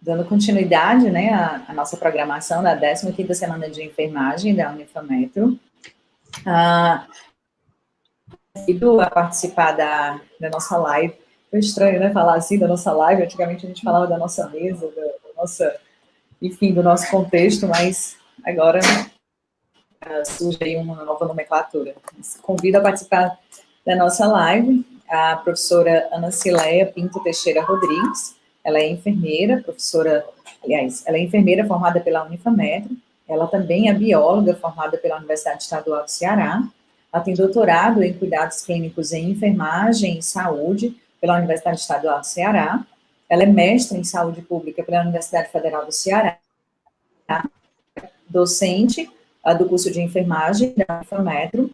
dando continuidade, né, à nossa programação da 15ª Semana de Enfermagem da Unifametro. A participar da nossa live. Foi estranho, né, falar assim da nossa live. Antigamente a gente falava da nossa mesa, enfim, do nosso contexto, mas agora surge aí uma nova nomenclatura. Convido a participar da nossa live a professora Ana Cileia Pinto Teixeira Rodrigues. Ela é enfermeira, ela é enfermeira formada pela Unifametro. Ela também é bióloga formada pela Universidade Estadual do Ceará. Ela tem doutorado em cuidados clínicos em enfermagem e saúde pela Universidade Estadual do Ceará. Ela é mestre em saúde pública pela Universidade Federal do Ceará. Docente do curso de enfermagem da Unifametro.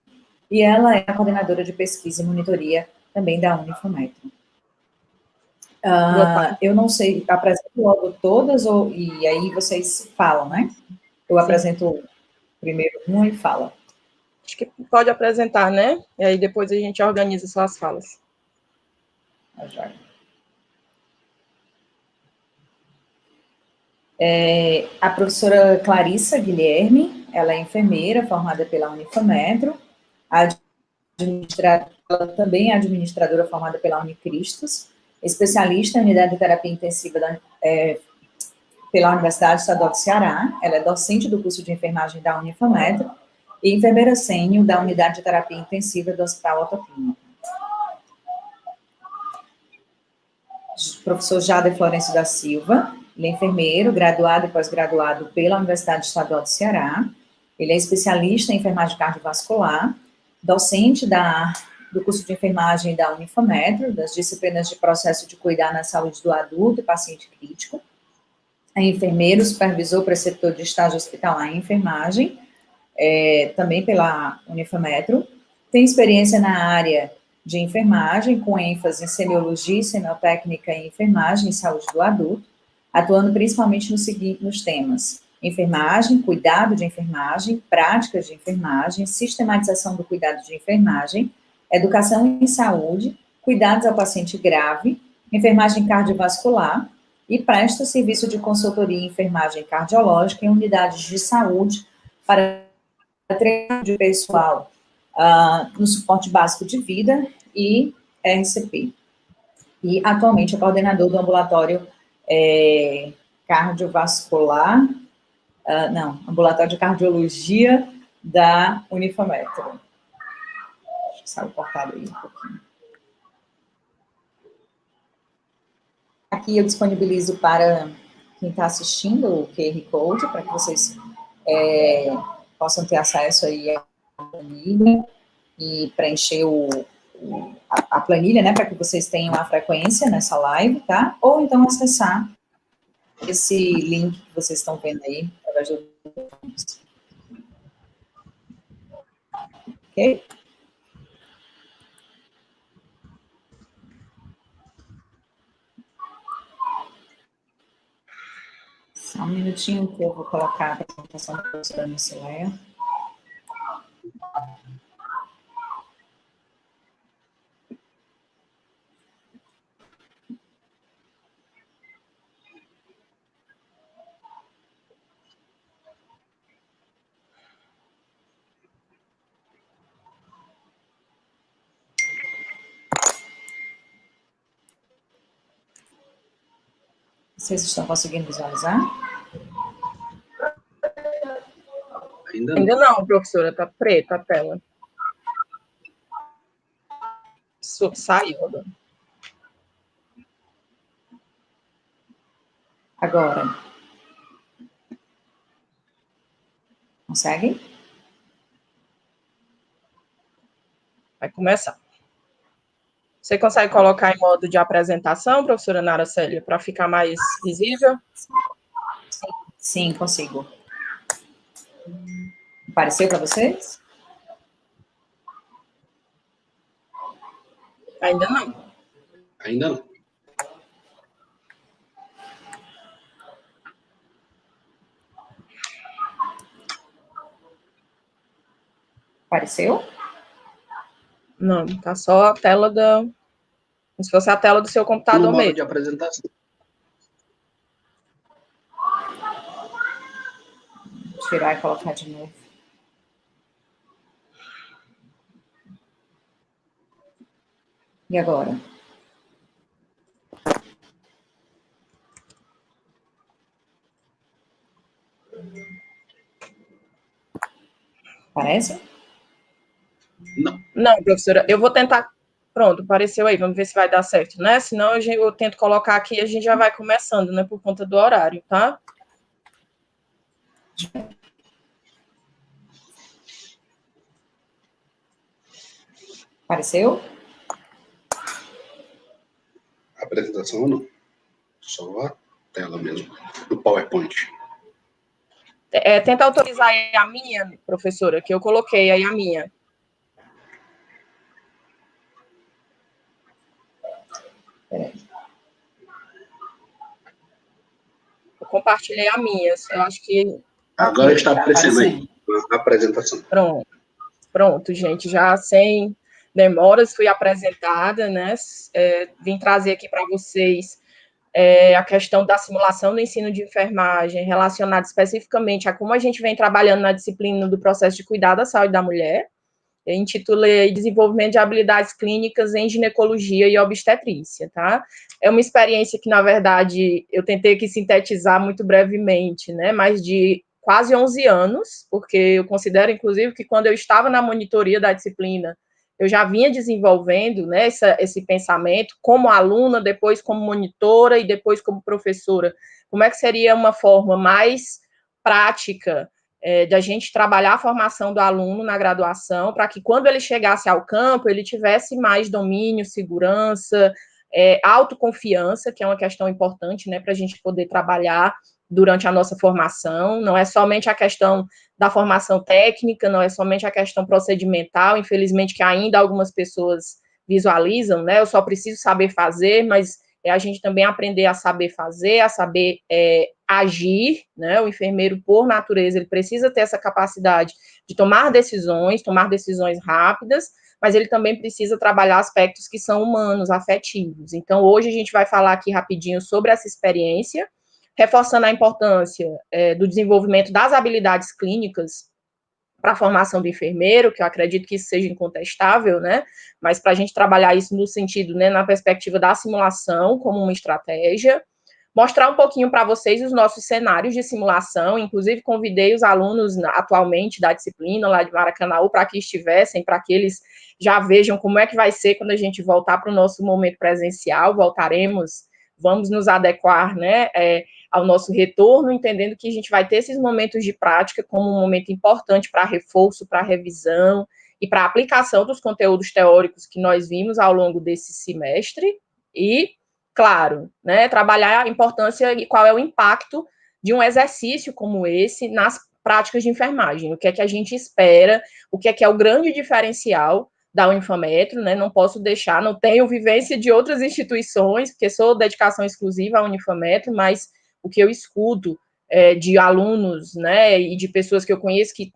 E ela é a coordenadora de pesquisa e monitoria também da Unifametro. Eu não sei, apresento logo todas, e aí vocês falam, né? Eu apresento primeiro uma e fala. Acho que pode apresentar, né? E aí depois a gente organiza suas falas. A professora Clarissa Guilherme, ela é enfermeira formada pela Unifametro, ela também é administradora formada pela Unicristos, especialista em unidade de terapia intensiva pela Universidade Estadual do Ceará. Ela é docente do curso de enfermagem da Unifametro e enfermeira sênior da unidade de terapia intensiva do Hospital Otoclínica. Professor Jader Florencio da Silva, ele é enfermeiro, graduado e pós-graduado pela Universidade Estadual do Ceará. Ele é especialista em enfermagem cardiovascular, docente do curso de enfermagem da Unifametro, das disciplinas de processo de cuidar na saúde do adulto e paciente crítico. É enfermeiro, supervisor, preceptor de estágio hospitalar em enfermagem, também pela Unifametro. Tem experiência na área de enfermagem, com ênfase em semiologia, semiotécnica e enfermagem e saúde do adulto, atuando principalmente nos temas enfermagem, cuidado de enfermagem, práticas de enfermagem, sistematização do cuidado de enfermagem, educação em saúde, cuidados ao paciente grave, enfermagem cardiovascular e presta serviço de consultoria em enfermagem cardiológica em unidades de saúde para treinamento de pessoal no suporte básico de vida e RCP. E atualmente é coordenador do ambulatório cardiovascular, ambulatório de cardiologia da Unifametro. Acho que saiu cortado aí um pouquinho. Aqui eu disponibilizo para quem está assistindo o QR Code, para que vocês possam ter acesso aí à planilha e preencher a planilha, né, para que vocês tenham a frequência nessa live, tá? Ou então acessar esse link que vocês estão vendo aí, através do... Ok? Só um minutinho que eu vou colocar a apresentação da professora Ana Cileia. Vocês estão conseguindo visualizar? Ainda não, professora, tá preta a tela. Saiu. Agora. Consegue? Vai começar. Você consegue colocar em modo de apresentação, professora Nara Célia, para ficar mais visível? Sim, consigo. Apareceu para vocês? Ainda não. Ainda não. Apareceu? Não, tá só a tela como se fosse a tela do seu computador no modo mesmo. de apresentação. tirar e colocar de novo. E agora? Parece? Não. Não, professora, eu vou tentar. Pronto, apareceu aí, vamos ver se vai dar certo, né? Senão eu tento colocar aqui e a gente já vai começando, né? Por conta do horário, tá? Apareceu? A apresentação não. Só a tela mesmo, do PowerPoint. Tenta autorizar aí a minha, professora, que eu coloquei aí a minha. Peraí. Eu compartilhei a minha, eu acho que... Agora está aparecendo aparecendo aí a apresentação. Pronto, gente, já sem demoras, fui apresentada, né? Vim trazer aqui para vocês a questão da simulação do ensino de enfermagem, relacionada especificamente a como a gente vem trabalhando na disciplina do processo de cuidado da saúde da mulher. Eu intitulei Desenvolvimento de Habilidades Clínicas em Ginecologia e Obstetrícia, tá? É uma experiência que, na verdade, eu tentei aqui sintetizar muito brevemente, né? Mais de quase 11 anos, porque eu considero, inclusive, que quando eu estava na monitoria da disciplina, eu já vinha desenvolvendo, né, esse pensamento como aluna, depois como monitora e depois como professora. Como é que seria uma forma mais prática de a gente trabalhar a formação do aluno na graduação, para que quando ele chegasse ao campo, ele tivesse mais domínio, segurança, autoconfiança, que é uma questão importante, né, para a gente poder trabalhar durante a nossa formação. Não é somente a questão da formação técnica, não é somente a questão procedimental, infelizmente, que ainda algumas pessoas visualizam, né, eu só preciso saber fazer, mas a gente também aprender a saber fazer, a saber agir, né? O enfermeiro, por natureza, ele precisa ter essa capacidade de tomar decisões rápidas, mas ele também precisa trabalhar aspectos que são humanos, afetivos. Então, hoje a gente vai falar aqui rapidinho sobre essa experiência, reforçando a importância do desenvolvimento das habilidades clínicas para a formação do enfermeiro, que eu acredito que isso seja incontestável, né, mas para a gente trabalhar isso no sentido, né, na perspectiva da simulação como uma estratégia, mostrar um pouquinho para vocês os nossos cenários de simulação, inclusive convidei os alunos atualmente da disciplina lá de Maracanaú para que estivessem, para que eles já vejam como é que vai ser quando a gente voltar para o nosso momento presencial, vamos nos adequar, né, ao nosso retorno, entendendo que a gente vai ter esses momentos de prática como um momento importante para reforço, para revisão e para aplicação dos conteúdos teóricos que nós vimos ao longo desse semestre e, claro, né, trabalhar a importância e qual é o impacto de um exercício como esse nas práticas de enfermagem, o que é que a gente espera, o que é o grande diferencial da Unifametro, né, não posso deixar, não tenho vivência de outras instituições, porque sou dedicação exclusiva à Unifametro, mas o que eu escuto de alunos, né, e de pessoas que eu conheço que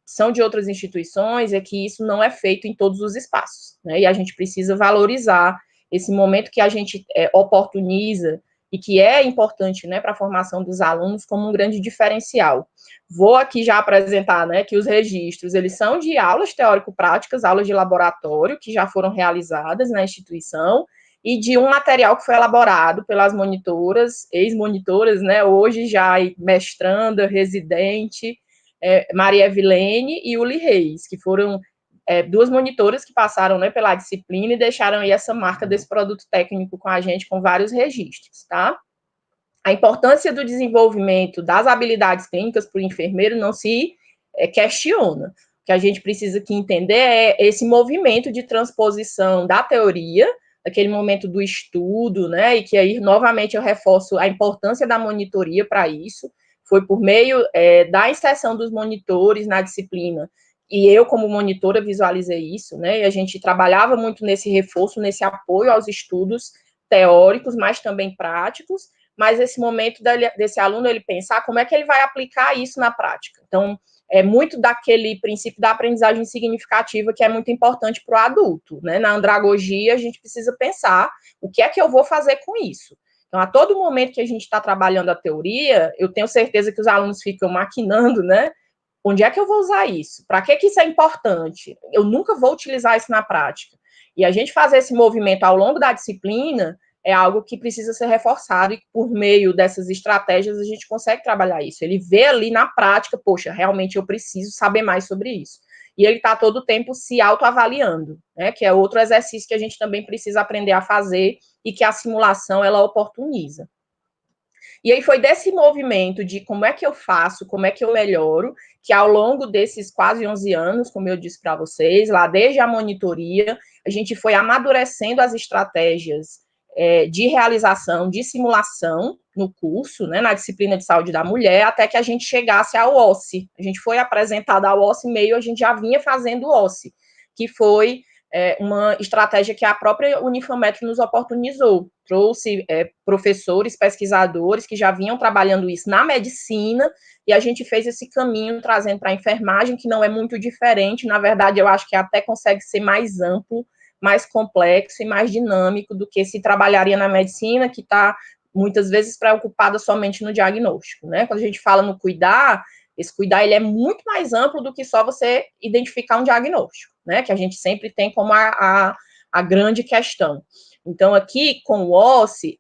são de outras instituições, é que isso não é feito em todos os espaços, né, e a gente precisa valorizar esse momento que a gente oportuniza e que é importante, né, para a formação dos alunos como um grande diferencial. Vou aqui já apresentar, né, que os registros, eles são de aulas teórico-práticas, aulas de laboratório, que já foram realizadas na instituição, e de um material que foi elaborado pelas monitoras, ex-monitoras, né, hoje já mestranda, residente, Maria Evilene e Uli Reis, que foram duas monitoras que passaram, né, pela disciplina e deixaram aí essa marca desse produto técnico com a gente, com vários registros, tá? A importância do desenvolvimento das habilidades clínicas para o enfermeiro não se questiona. O que a gente precisa aqui entender é esse movimento de transposição da teoria, aquele momento do estudo, né, e que aí, novamente, eu reforço a importância da monitoria para isso, foi por meio da inserção dos monitores na disciplina, e eu, como monitora, visualizei isso, né, e a gente trabalhava muito nesse reforço, nesse apoio aos estudos teóricos, mas também práticos, mas esse momento desse aluno, ele pensar como é que ele vai aplicar isso na prática. Então, é muito daquele princípio da aprendizagem significativa que é muito importante para o adulto, né? Na andragogia, a gente precisa pensar o que é que eu vou fazer com isso. Então, a todo momento que a gente está trabalhando a teoria, eu tenho certeza que os alunos ficam maquinando, né? Onde é que eu vou usar isso? Para que isso é importante? Eu nunca vou utilizar isso na prática. E a gente fazer esse movimento ao longo da disciplina é algo que precisa ser reforçado, e por meio dessas estratégias a gente consegue trabalhar isso. Ele vê ali na prática, poxa, realmente eu preciso saber mais sobre isso. E ele está todo o tempo se autoavaliando, né? Que é outro exercício que a gente também precisa aprender a fazer e que a simulação ela oportuniza. E aí foi desse movimento de como é que eu faço, como é que eu melhoro, que ao longo desses quase 11 anos, como eu disse para vocês, lá desde a monitoria, a gente foi amadurecendo as estratégias de realização, de simulação no curso, né, na disciplina de saúde da mulher, até que a gente chegasse ao OSCE. A gente foi apresentado ao OSCE meio, a gente já vinha fazendo o OSCE, que foi uma estratégia que a própria Unifametro nos oportunizou. Trouxe professores, pesquisadores que já vinham trabalhando isso na medicina, e a gente fez esse caminho trazendo para a enfermagem, que não é muito diferente, na verdade, eu acho que até consegue ser mais amplo, mais complexo e mais dinâmico do que se trabalharia na medicina, que está muitas vezes preocupada somente no diagnóstico, né? Quando a gente fala no cuidar, esse cuidar ele é muito mais amplo do que só você identificar um diagnóstico, né? Que a gente sempre tem como a grande questão. Então, aqui, com o OSCE,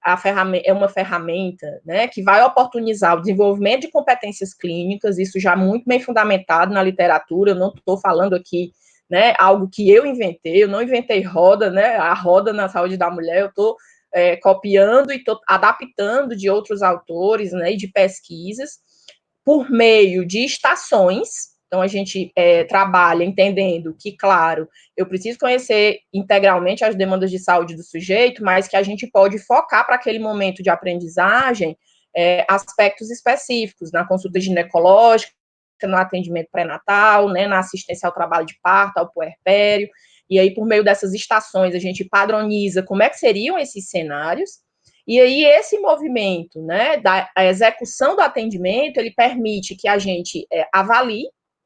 é uma ferramenta, né, que vai oportunizar o desenvolvimento de competências clínicas, isso já muito bem fundamentado na literatura, eu não estou falando aqui, né, algo que eu inventei, eu não inventei roda, né, a roda na saúde da mulher, eu estou copiando e estou adaptando de outros autores, né, e de pesquisas, por meio de estações. Então, a gente trabalha entendendo que, claro, eu preciso conhecer integralmente as demandas de saúde do sujeito, mas que a gente pode focar para aquele momento de aprendizagem aspectos específicos, na consulta ginecológica, no atendimento pré-natal, né, na assistência ao trabalho de parto, ao puerpério, e aí, por meio dessas estações, a gente padroniza como é que seriam esses cenários, e aí esse movimento, né, da execução do atendimento, ele permite que a gente avalie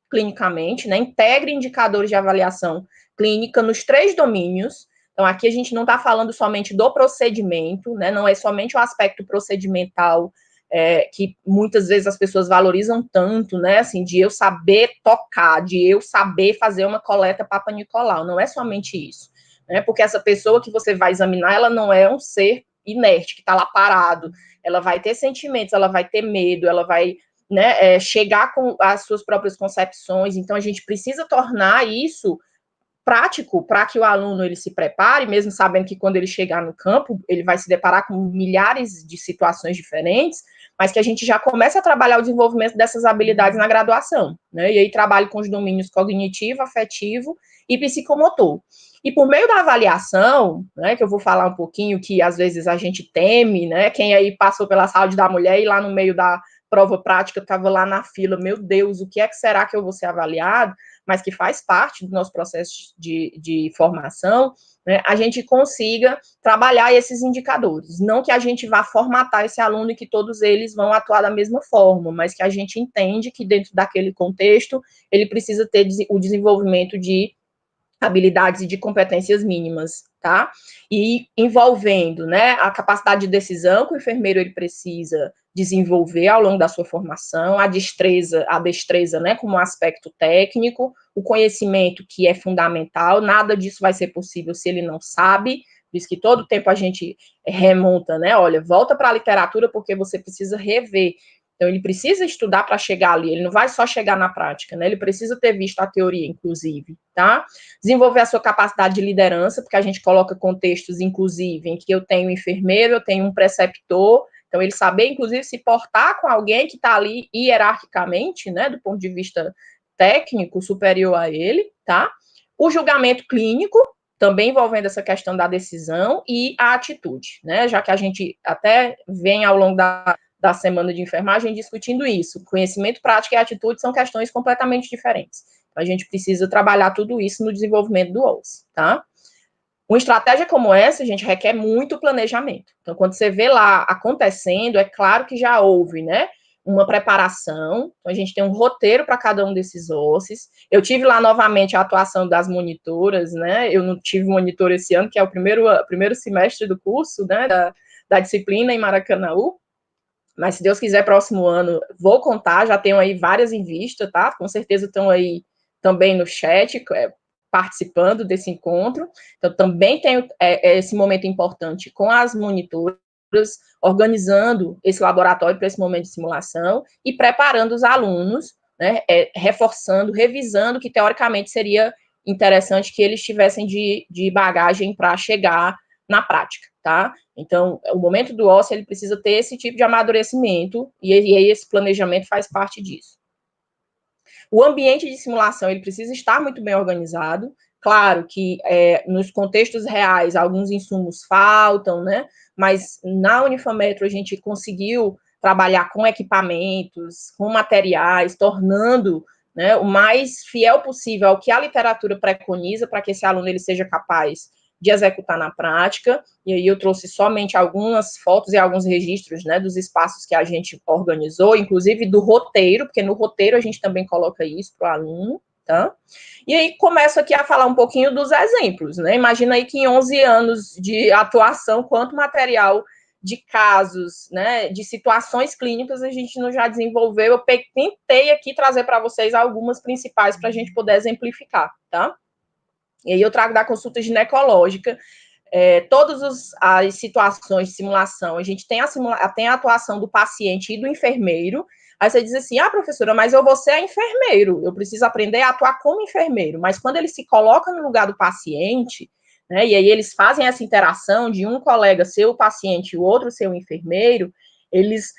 clinicamente, né, integre indicadores de avaliação clínica nos 3 domínios. Então, aqui a gente não está falando somente do procedimento, né, não é somente o aspecto procedimental que muitas vezes as pessoas valorizam tanto, né, assim, de eu saber tocar, de eu saber fazer uma coleta Papa Nicolau, não é somente isso, né, porque essa pessoa que você vai examinar, ela não é um ser inerte, que está lá parado, ela vai ter sentimentos, ela vai ter medo, ela vai, né, chegar com as suas próprias concepções, então a gente precisa tornar isso prático para que o aluno ele se prepare, mesmo sabendo que quando ele chegar no campo, ele vai se deparar com milhares de situações diferentes, mas que a gente já comece a trabalhar o desenvolvimento dessas habilidades na graduação, né, e aí trabalhe com os domínios cognitivo, afetivo e psicomotor. E por meio da avaliação, né, que eu vou falar um pouquinho, que às vezes a gente teme, né, quem aí passou pela saúde da mulher e lá no meio da prova prática estava lá na fila, meu Deus, o que é que será que eu vou ser avaliado? Mas que faz parte do nosso processo de formação, né, a gente consiga trabalhar esses indicadores. Não que a gente vá formatar esse aluno e que todos eles vão atuar da mesma forma, mas que a gente entende que dentro daquele contexto ele precisa ter o desenvolvimento de habilidades e de competências mínimas, tá? E envolvendo, né, a capacidade de decisão que o enfermeiro ele precisa desenvolver ao longo da sua formação, a destreza, né, como um aspecto técnico, o conhecimento que é fundamental, nada disso vai ser possível se ele não sabe, por isso que todo tempo a gente remonta, né, olha, volta para a literatura porque você precisa rever. Então, ele precisa estudar para chegar ali, ele não vai só chegar na prática, né? Ele precisa ter visto a teoria, inclusive, tá? Desenvolver a sua capacidade de liderança, porque a gente coloca contextos, inclusive, em que eu tenho um enfermeiro, eu tenho um preceptor, então ele saber, inclusive, se portar com alguém que está ali hierarquicamente, né, do ponto de vista técnico, superior a ele, tá? O julgamento clínico, também envolvendo essa questão da decisão, e a atitude, né? Já que a gente até vem ao longo da semana de enfermagem discutindo isso. Conhecimento prático e atitude são questões completamente diferentes. Então, a gente precisa trabalhar tudo isso no desenvolvimento do OSCE, tá? Uma estratégia como essa, a gente requer muito planejamento. Então, quando você vê lá acontecendo, é claro que já houve, né, uma preparação, então a gente tem um roteiro para cada um desses OSCEs. Eu tive lá novamente a atuação das monitoras, né, eu não tive monitor esse ano, que é o primeiro semestre do curso, né, da disciplina em Maracanaú, mas se Deus quiser, próximo ano, vou contar, já tenho aí várias em vista, tá? Com certeza estão aí também no chat, participando desse encontro. Então, também tenho esse momento importante com as monitoras, organizando esse laboratório para esse momento de simulação e preparando os alunos, né, reforçando, revisando, que teoricamente seria interessante que eles tivessem de bagagem para chegar na prática, tá? Então, o momento do OSCE, ele precisa ter esse tipo de amadurecimento, e aí esse planejamento faz parte disso. O ambiente de simulação, ele precisa estar muito bem organizado. Claro que nos contextos reais, alguns insumos faltam, né? Mas na Unifametro a gente conseguiu trabalhar com equipamentos, com materiais, tornando, né, o mais fiel possível ao que a literatura preconiza para que esse aluno ele seja capaz de executar na prática. E aí eu trouxe somente algumas fotos e alguns registros, né, dos espaços que a gente organizou, inclusive do roteiro, porque no roteiro a gente também coloca isso para o aluno, tá? E aí começo aqui a falar um pouquinho dos exemplos, né? Imagina aí que em 11 anos de atuação, quanto material de casos, né, de situações clínicas a gente não já desenvolveu. Eu tentei aqui trazer para vocês algumas principais para a gente poder exemplificar, tá? E aí eu trago da consulta ginecológica, todas as situações de simulação, a gente tem a atuação do paciente e do enfermeiro. Aí você diz assim, professora, mas eu vou ser enfermeiro, eu preciso aprender a atuar como enfermeiro. Mas quando ele se coloca no lugar do paciente, né, e aí eles fazem essa interação de um colega ser o paciente e o outro ser o enfermeiro, eles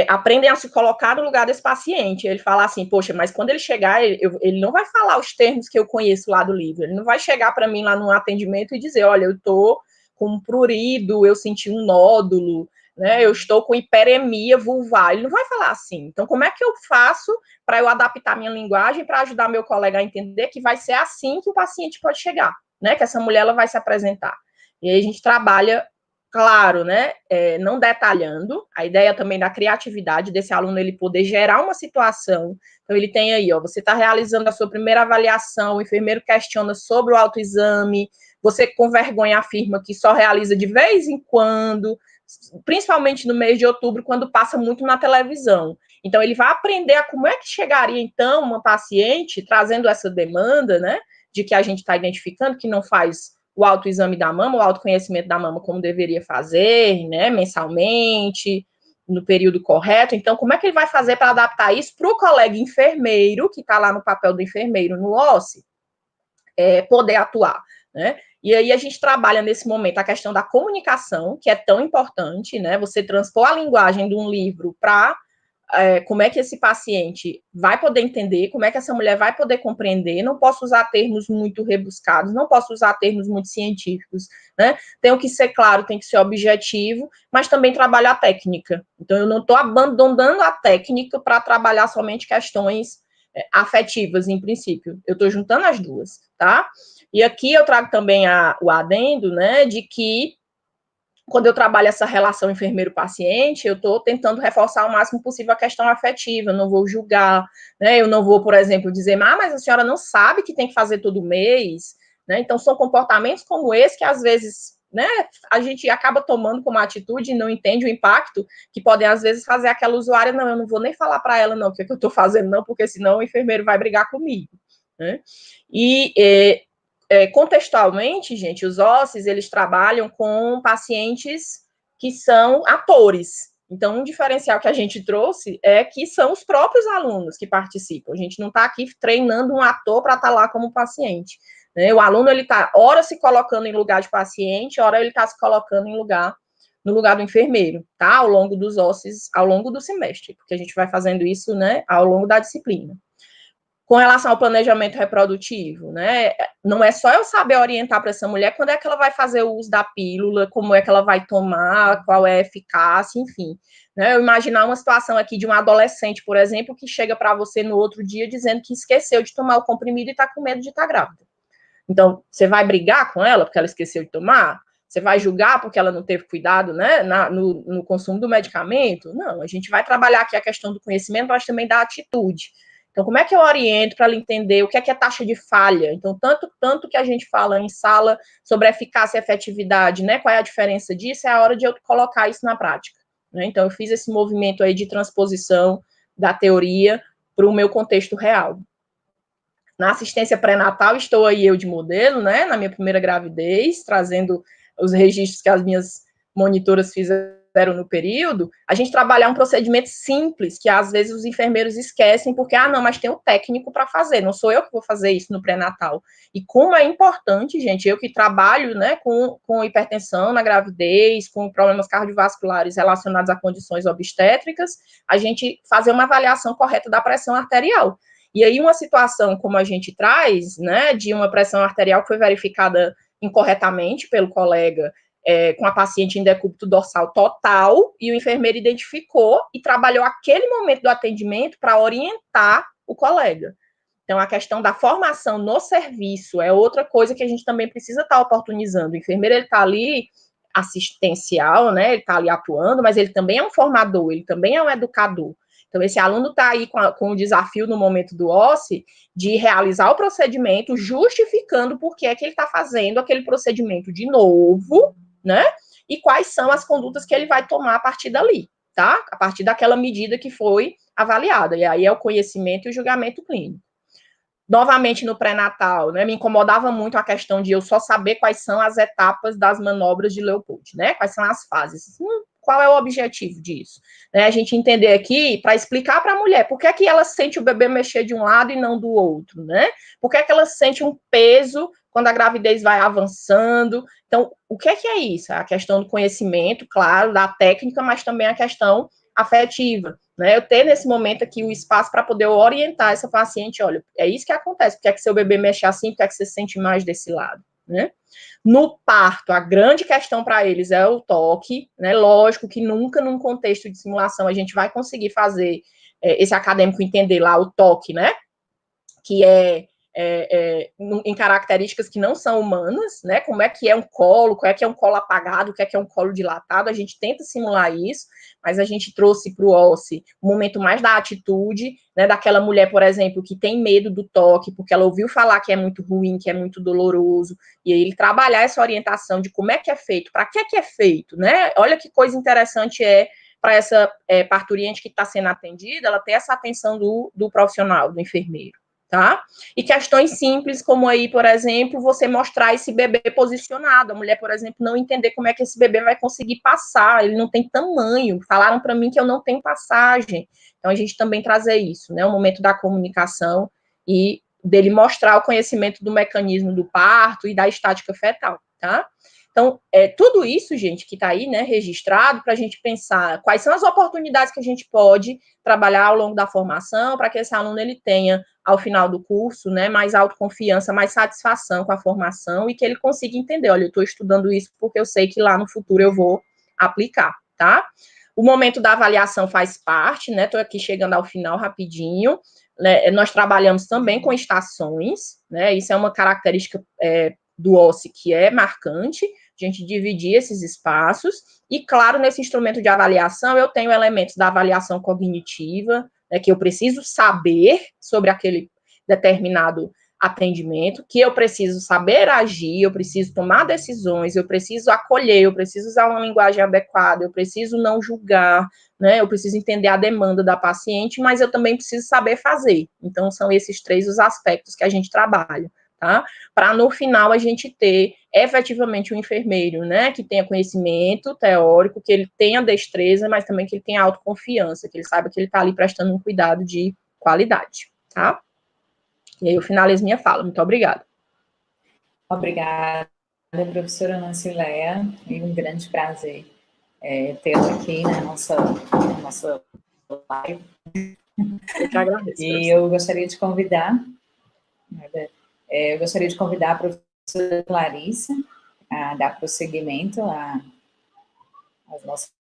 aprendem a se colocar no lugar desse paciente. Ele fala assim, poxa, mas quando ele chegar, ele não vai falar os termos que eu conheço lá do livro, ele não vai chegar para mim lá no atendimento e dizer, olha, eu estou com um prurido, eu senti um nódulo, né, eu estou com hiperemia vulvar, ele não vai falar assim. Então, como é que eu faço para eu adaptar minha linguagem para ajudar meu colega a entender que vai ser assim que o paciente pode chegar, né, que essa mulher ela vai se apresentar. E aí a gente trabalha, claro, né, não detalhando, a ideia também da criatividade desse aluno, ele poder gerar uma situação. Então, ele tem aí, você está realizando a sua primeira avaliação, o enfermeiro questiona sobre o autoexame, você com vergonha afirma que só realiza de vez em quando, principalmente no mês de outubro, quando passa muito na televisão. Então, ele vai aprender a como é que chegaria, então, uma paciente trazendo essa demanda, né, de que a gente está identificando, que não faz o autoexame da mama, o autoconhecimento da mama como deveria fazer, né, mensalmente, no período correto. Então, como é que ele vai fazer para adaptar isso para o colega enfermeiro, que está lá no papel do enfermeiro no OSCE, poder atuar, né? E aí a gente trabalha nesse momento a questão da comunicação, que é tão importante, né? Você transpor a linguagem de um livro para como é que esse paciente vai poder entender, como é que essa mulher vai poder compreender. Não posso usar termos muito rebuscados, não posso usar termos muito científicos, né? Tenho que ser claro, tem que ser objetivo, mas também trabalhar a técnica. Então, eu não estou abandonando a técnica para trabalhar somente questões afetivas, em princípio. Eu estou juntando as duas, tá? E aqui eu trago também o adendo, né, de que quando eu trabalho essa relação enfermeiro-paciente, eu estou tentando reforçar o máximo possível a questão afetiva, eu não vou julgar, né, eu não vou, por exemplo, dizer, mas a senhora não sabe que tem que fazer todo mês, né, então são comportamentos como esse que, às vezes, né, a gente acaba tomando como atitude e não entende o impacto que podem, às vezes, fazer aquela usuária, não, eu não vou nem falar para ela, não, o que eu estou fazendo, não, porque senão o enfermeiro vai brigar comigo, né, e contextualmente, gente, os OSCEs, eles trabalham com pacientes que são atores. Então, um diferencial que a gente trouxe é que são os próprios alunos que participam. A gente não está aqui treinando um ator para estar lá como paciente, né? O aluno, ele está, ora se colocando em lugar de paciente, ora ele está se colocando no lugar do enfermeiro, tá? Ao longo dos OSCEs, ao longo do semestre, porque a gente vai fazendo isso, né, ao longo da disciplina. Com relação ao planejamento reprodutivo, né, não é só eu saber orientar para essa mulher quando é que ela vai fazer o uso da pílula, como é que ela vai tomar, qual é a eficácia, enfim. Né, eu imaginar uma situação aqui de um adolescente, por exemplo, que chega para você no outro dia dizendo que esqueceu de tomar o comprimido e está com medo de estar grávida. Então, você vai brigar com ela porque ela esqueceu de tomar? Você vai julgar porque ela não teve cuidado, né, no consumo do medicamento? Não, a gente vai trabalhar aqui a questão do conhecimento, mas também da atitude. Então, como é que eu oriento para ela entender o que é taxa de falha? Então, tanto que a gente fala em sala sobre eficácia e efetividade, né? Qual é a diferença disso? É a hora de eu colocar isso na prática, né? Então, eu fiz esse movimento aí de transposição da teoria para o meu contexto real. Na assistência pré-natal, estou aí eu de modelo, né? Na minha primeira gravidez, trazendo os registros que as minhas monitoras fizeram no período, a gente trabalhar um procedimento simples, que às vezes os enfermeiros esquecem, porque, não, mas tem um técnico para fazer, não sou eu que vou fazer isso no pré-natal. E como é importante, gente, eu que trabalho, né, com hipertensão na gravidez, com problemas cardiovasculares relacionados a condições obstétricas, a gente fazer uma avaliação correta da pressão arterial. E aí, uma situação como a gente traz, né, de uma pressão arterial que foi verificada incorretamente pelo colega, com a paciente em decúbito dorsal total, e o enfermeiro identificou e trabalhou aquele momento do atendimento para orientar o colega. Então, a questão da formação no serviço é outra coisa que a gente também precisa estar oportunizando. O enfermeiro, ele está ali assistencial, né, ele está ali atuando, mas ele também é um formador, ele também é um educador. Então, esse aluno está aí com o desafio no momento do OSCE de realizar o procedimento, justificando por que é que ele está fazendo aquele procedimento de novo, né? E quais são as condutas que ele vai tomar a partir dali, tá? A partir daquela medida que foi avaliada. E aí é o conhecimento e o julgamento clínico. Novamente no pré-natal, né? Me incomodava muito a questão de eu só saber quais são as etapas das manobras de Leopold, né? Quais são as fases. Qual é o objetivo disso? Né, a gente entender aqui, para explicar para a mulher, por que é que ela sente o bebê mexer de um lado e não do outro, né? Por que é que ela sente um peso quando a gravidez vai avançando? Então, o que é isso? A questão do conhecimento, claro, da técnica, mas também a questão afetiva, né? Eu ter nesse momento aqui o espaço para poder orientar essa paciente, olha, é isso que acontece, por que é que seu bebê mexe assim, por que é que você sente mais desse lado, né? No parto, a grande questão para eles é o toque, né? Lógico que nunca num contexto de simulação a gente vai conseguir fazer esse acadêmico entender lá o toque, né? Que em características que não são humanas, né? Como é que é um colo, como é que é um colo apagado, o que é um colo dilatado, a gente tenta simular isso, mas a gente trouxe para o OSCE o momento mais da atitude, né? Daquela mulher, por exemplo, que tem medo do toque, porque ela ouviu falar que é muito ruim, que é muito doloroso, e aí ele trabalhar essa orientação de como é que é feito, para que é feito, né? Olha que coisa interessante para essa parturiente que está sendo atendida, ela ter essa atenção do profissional, do enfermeiro. Tá? E questões simples, como aí, por exemplo, você mostrar esse bebê posicionado, a mulher, por exemplo, não entender como é que esse bebê vai conseguir passar, ele não tem tamanho, falaram para mim que eu não tenho passagem, então a gente também trazer isso, né, o momento da comunicação e dele mostrar o conhecimento do mecanismo do parto e da estática fetal, tá? Então, tudo isso, gente, que está aí, né, registrado, para a gente pensar quais são as oportunidades que a gente pode trabalhar ao longo da formação, para que esse aluno ele tenha, ao final do curso, né, mais autoconfiança, mais satisfação com a formação e que ele consiga entender, olha, eu estou estudando isso porque eu sei que lá no futuro eu vou aplicar, tá? O momento da avaliação faz parte, né, estou aqui chegando ao final rapidinho, né, nós trabalhamos também com estações, né, isso é uma característica do OSCE que é marcante, a gente dividir esses espaços, e claro, nesse instrumento de avaliação, eu tenho elementos da avaliação cognitiva, né, que eu preciso saber sobre aquele determinado atendimento, que eu preciso saber agir, eu preciso tomar decisões, eu preciso acolher, eu preciso usar uma linguagem adequada, eu preciso não julgar, né, eu preciso entender a demanda da paciente, mas eu também preciso saber fazer. Então, são esses três os aspectos que a gente trabalha. Tá? Para no final a gente ter efetivamente um enfermeiro, né, que tenha conhecimento teórico, que ele tenha destreza, mas também que ele tenha autoconfiança, que ele saiba que ele está ali prestando um cuidado de qualidade, tá? E aí eu finalizo minha fala. Muito obrigada. Obrigada, professora Nancileia, e um grande prazer tê-la aqui na nossa live. Eu que agradeço. E eu gostaria de convidar a professora Clarissa a dar prosseguimento às nossas...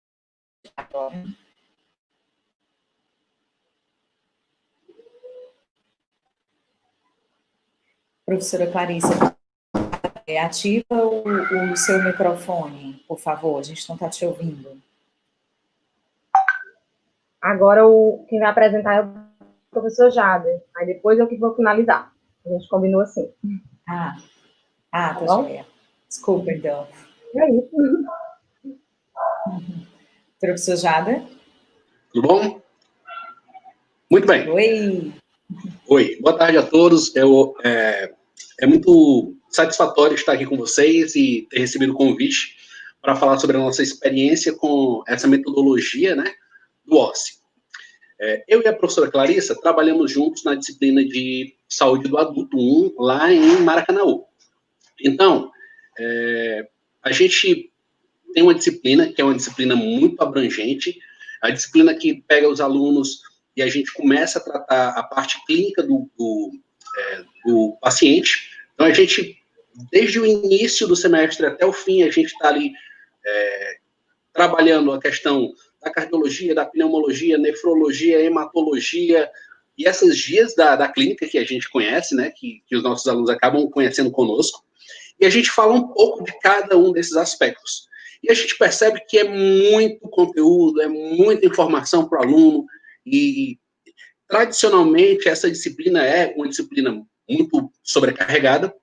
Professora Clarissa, ativa o seu microfone, por favor, a gente não está te ouvindo. Agora quem vai apresentar é o professor Jader. Aí depois eu que vou finalizar. A gente combinou assim. Tá joia. Desculpa, então. É isso. Professor Jada? Tudo bom? Muito bem. Oi, boa tarde a todos. É muito satisfatório estar aqui com vocês e ter recebido o convite para falar sobre a nossa experiência com essa metodologia, né, do OSSE. Eu e a professora Clarissa trabalhamos juntos na disciplina de Saúde do Adulto 1, lá em Maracanaú. Então, a gente tem uma disciplina que é uma disciplina muito abrangente, a disciplina que pega os alunos e a gente começa a tratar a parte clínica do paciente. Então, a gente, desde o início do semestre até o fim, a gente está ali trabalhando a questão da cardiologia, da pneumologia, nefrologia, hematologia, e essas guias da clínica que a gente conhece, né, que os nossos alunos acabam conhecendo conosco, e a gente fala um pouco de cada um desses aspectos. E a gente percebe que é muito conteúdo, é muita informação para o aluno, e tradicionalmente essa disciplina é uma disciplina muito sobrecarregada,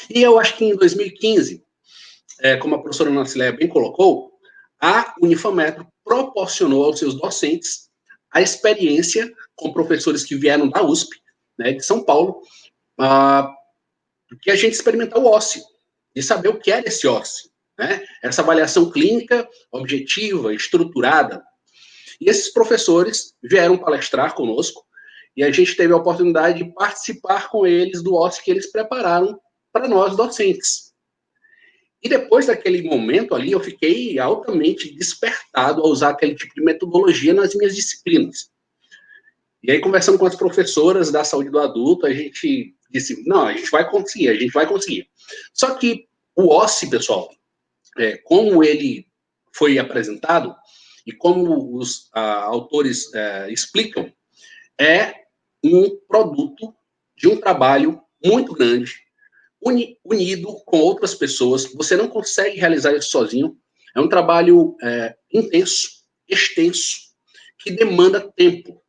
e eu acho que em 2015, como a professora Nacileia bem colocou, a Unifametro proporcionou aos seus docentes a experiência com professores que vieram da USP, né, de São Paulo, que a gente experimentou o OSSE, e saber o que era esse OSSE, né, essa avaliação clínica, objetiva, estruturada. E esses professores vieram palestrar conosco, e a gente teve a oportunidade de participar com eles do OSSE que eles prepararam para nós, docentes. E depois daquele momento ali, eu fiquei altamente despertado a usar aquele tipo de metodologia nas minhas disciplinas. E aí, conversando com as professoras da saúde do adulto, a gente disse, não, a gente vai conseguir. Só que o OSSE, pessoal, como ele foi apresentado, e como os autores explicam, é um produto de um trabalho muito grande, unido com outras pessoas. Você não consegue realizar isso sozinho. É um trabalho intenso, extenso, que demanda tempo.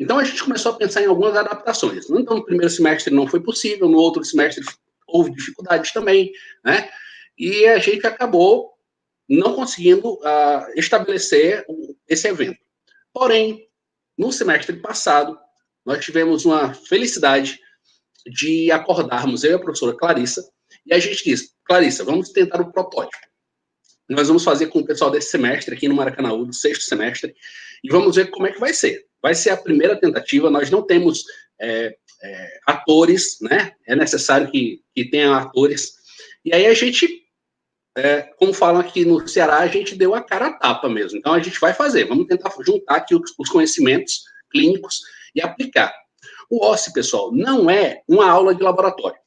Então, a gente começou a pensar em algumas adaptações. Então, no primeiro semestre não foi possível, no outro semestre houve dificuldades também, né? E a gente acabou não conseguindo estabelecer esse evento. Porém, no semestre passado, nós tivemos uma felicidade de acordarmos, eu e a professora Clarissa, e a gente disse, Clarissa, vamos tentar o protótipo. Nós vamos fazer com o pessoal desse semestre, aqui no Maracanaú, do 6º semestre, e vamos ver como é que vai ser. Vai ser a primeira tentativa, nós não temos atores, né? É necessário que tenha atores. E aí a gente, como falam aqui no Ceará, a gente deu a cara a tapa mesmo. Então a gente vai fazer, vamos tentar juntar aqui os conhecimentos clínicos e aplicar. O OSSE, pessoal, não é uma aula de laboratório,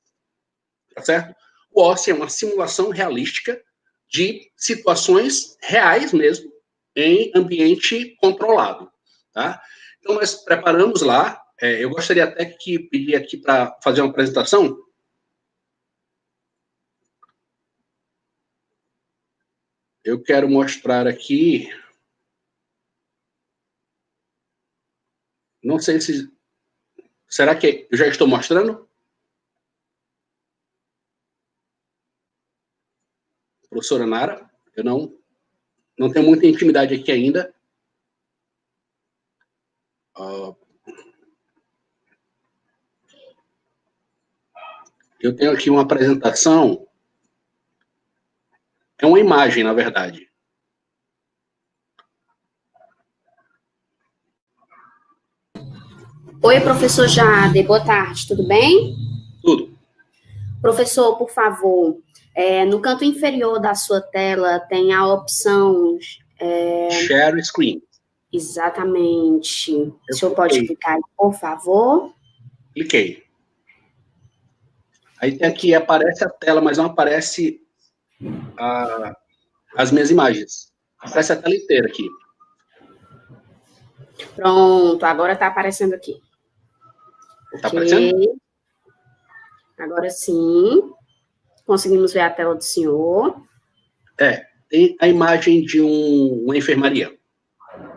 tá certo? O OSSE é uma simulação realística de situações reais mesmo, em ambiente controlado, tá? Então, nós preparamos lá, eu gostaria até que pedir aqui para fazer uma apresentação. Eu quero mostrar aqui, não sei se, será que eu já estou mostrando? Professora Nara, eu não tenho muita intimidade aqui ainda. Eu tenho aqui uma apresentação, é uma imagem, na verdade. Oi, professor Jade, boa tarde, tudo bem? Tudo. Professor, por favor, no canto inferior da sua tela tem a opção... Share screen. Exatamente. O senhor pode clicar aí, por favor? Cliquei. Aí tem aqui, aparece a tela, mas não aparece as minhas imagens. Aparece a tela inteira aqui. Pronto, agora está aparecendo aqui. Está aparecendo? Agora sim. Conseguimos ver a tela do senhor. Tem a imagem de uma enfermaria.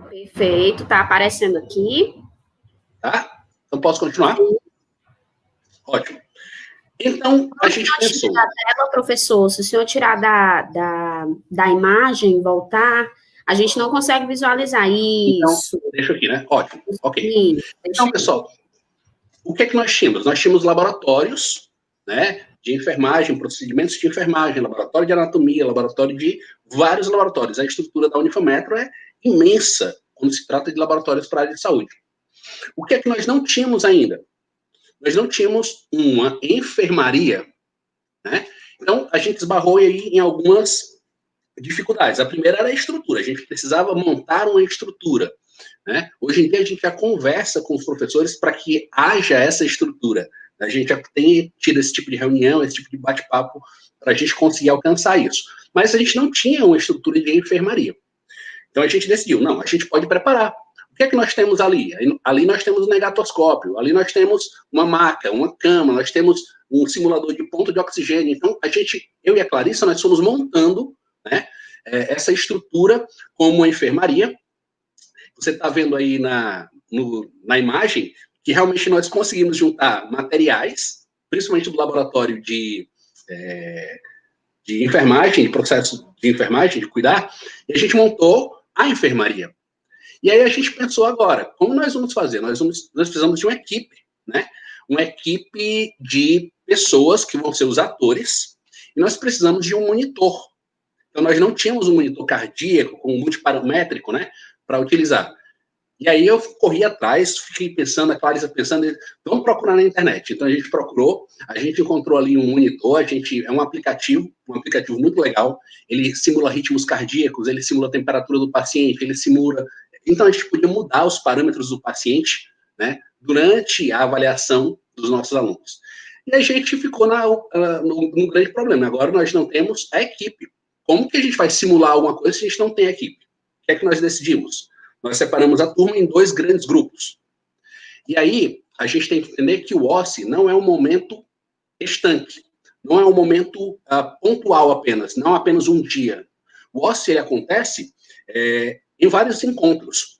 Perfeito, está aparecendo aqui. Tá? Então, posso continuar? Ótimo. Então, a gente pensou... Da tela, professor, se o senhor tirar da imagem e voltar, a gente não consegue visualizar isso. Então, deixa aqui, né? Ótimo, ok. Isso, então, pessoal, o que é que nós tínhamos? Nós tínhamos laboratórios, né, de enfermagem, procedimentos de enfermagem, laboratório de anatomia, laboratório de vários laboratórios. A estrutura da Unifametro é imensa quando se trata de laboratórios para a área de saúde. O que é que nós não tínhamos ainda? Nós não tínhamos uma enfermaria, né? Então, a gente esbarrou aí em algumas dificuldades. A primeira era a estrutura. A gente precisava montar uma estrutura, né? Hoje em dia, a gente já conversa com os professores para que haja essa estrutura. A gente já tem tido esse tipo de reunião, esse tipo de bate-papo, para a gente conseguir alcançar isso. Mas a gente não tinha uma estrutura de enfermaria. Então, a gente decidiu, não, a gente pode preparar. O que é que nós temos ali? Ali nós temos um negatoscópio, ali nós temos uma maca, uma cama, nós temos um simulador de ponto de oxigênio. Então, eu e a Clarissa, nós fomos montando, né, essa estrutura como uma enfermaria. Você está vendo aí na imagem que realmente nós conseguimos juntar materiais, principalmente do laboratório de enfermagem, de processo de enfermagem, de cuidar, e a gente montou a enfermaria. E aí a gente pensou agora, como nós vamos fazer? Nós precisamos de uma equipe, né? Uma equipe de pessoas que vão ser os atores, e nós precisamos de um monitor. Então, nós não tínhamos um monitor cardíaco com multiparamétrico, né, para utilizar. E aí eu corri atrás, fiquei pensando, a Clarissa pensando, vamos procurar na internet. Então, a gente procurou, a gente encontrou ali um monitor, é um aplicativo muito legal, ele simula ritmos cardíacos, ele simula a temperatura do paciente, ele simula... Então, a gente podia mudar os parâmetros do paciente, né, durante a avaliação dos nossos alunos. E a gente ficou num grande problema. Agora, nós não temos a equipe. Como que a gente vai simular alguma coisa se a gente não tem a equipe? O que é que nós decidimos? Nós separamos a turma em 2 grandes grupos. E aí, a gente tem que entender que o OSCE não é um momento estanque. Não é um momento pontual apenas, não apenas um dia. O OSCE, ele acontece em vários encontros.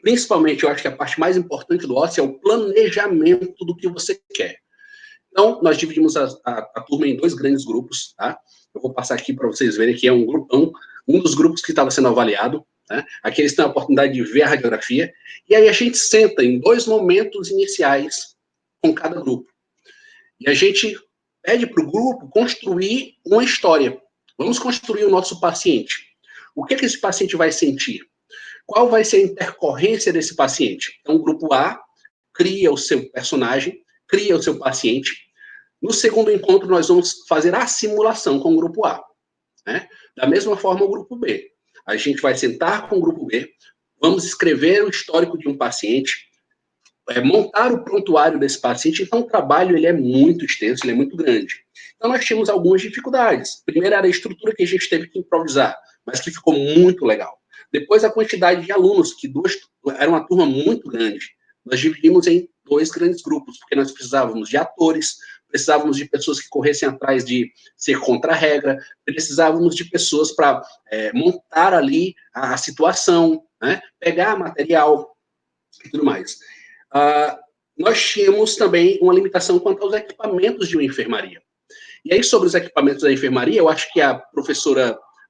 Principalmente, eu acho que a parte mais importante do OSCE é o planejamento do que você quer. Então, nós dividimos a turma em 2 grandes grupos, tá? Eu vou passar aqui para vocês verem que é um grupão, um dos grupos que estava sendo avaliado, né? Aqui eles têm a oportunidade de ver a radiografia, e aí a gente senta em 2 momentos iniciais com cada grupo. E a gente pede para o grupo construir uma história. Vamos construir o nosso paciente. O que esse paciente vai sentir? Qual vai ser a intercorrência desse paciente? Então, o grupo A cria o seu personagem, cria o seu paciente. No segundo encontro, nós vamos fazer a simulação com o grupo A, né? Da mesma forma, o grupo B. A gente vai sentar com o grupo B, vamos escrever o histórico de um paciente, montar o prontuário desse paciente. Então, o trabalho ele é muito extenso, ele é muito grande. Então, nós tínhamos algumas dificuldades. Primeiro, era a estrutura que a gente teve que improvisar, mas que ficou muito legal. Depois, a quantidade de alunos, que era uma turma muito grande. Nós dividimos em 2 grandes grupos, porque nós precisávamos de atores, precisávamos de pessoas que corressem atrás de ser contra a regra, precisávamos de pessoas para montar ali a situação, né? Pegar material e tudo mais. Nós tínhamos também uma limitação quanto aos equipamentos de uma enfermaria. E aí, sobre os equipamentos da enfermaria, eu acho que a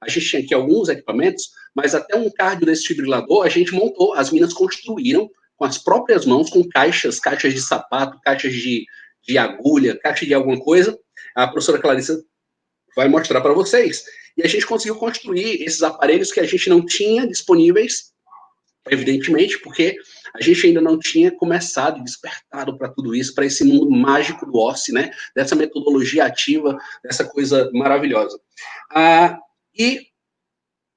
gente tinha aqui alguns equipamentos, mas até um cardiodesfibrilador a gente montou, as meninas construíram com as próprias mãos, com caixas de sapato, caixas de agulha, caixa de alguma coisa. A professora Clarissa vai mostrar para vocês. E a gente conseguiu construir esses aparelhos que a gente não tinha disponíveis, evidentemente, porque a gente ainda não tinha começado, despertado para tudo isso, para esse mundo mágico do OSCE, né? Dessa metodologia ativa, dessa coisa maravilhosa. E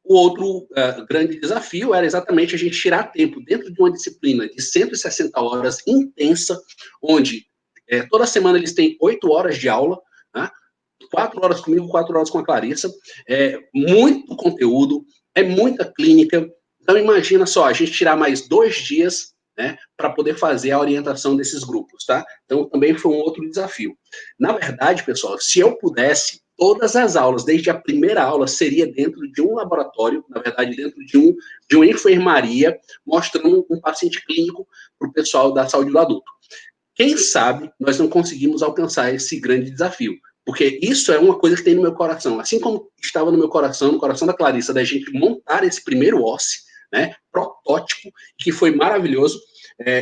o outro grande desafio era exatamente a gente tirar tempo dentro de uma disciplina de 160 horas intensa, onde toda semana eles têm 8 horas de aula, né? 4 horas comigo, 4 horas com a Clarissa, muito conteúdo, muita clínica. Então, imagina só, a gente tirar mais 2 dias, né, para poder fazer a orientação desses grupos, tá? Então, também foi um outro desafio. Na verdade, pessoal, se eu pudesse, todas as aulas, desde a primeira aula, seria dentro de um laboratório, na verdade, dentro de uma enfermaria, mostrando um paciente clínico para o pessoal da saúde do adulto. Quem sabe nós não conseguimos alcançar esse grande desafio, porque isso é uma coisa que tem no meu coração, assim como estava no meu coração, no coração da Clarissa, da gente montar esse primeiro OSCE, né, protótipo, que foi maravilhoso.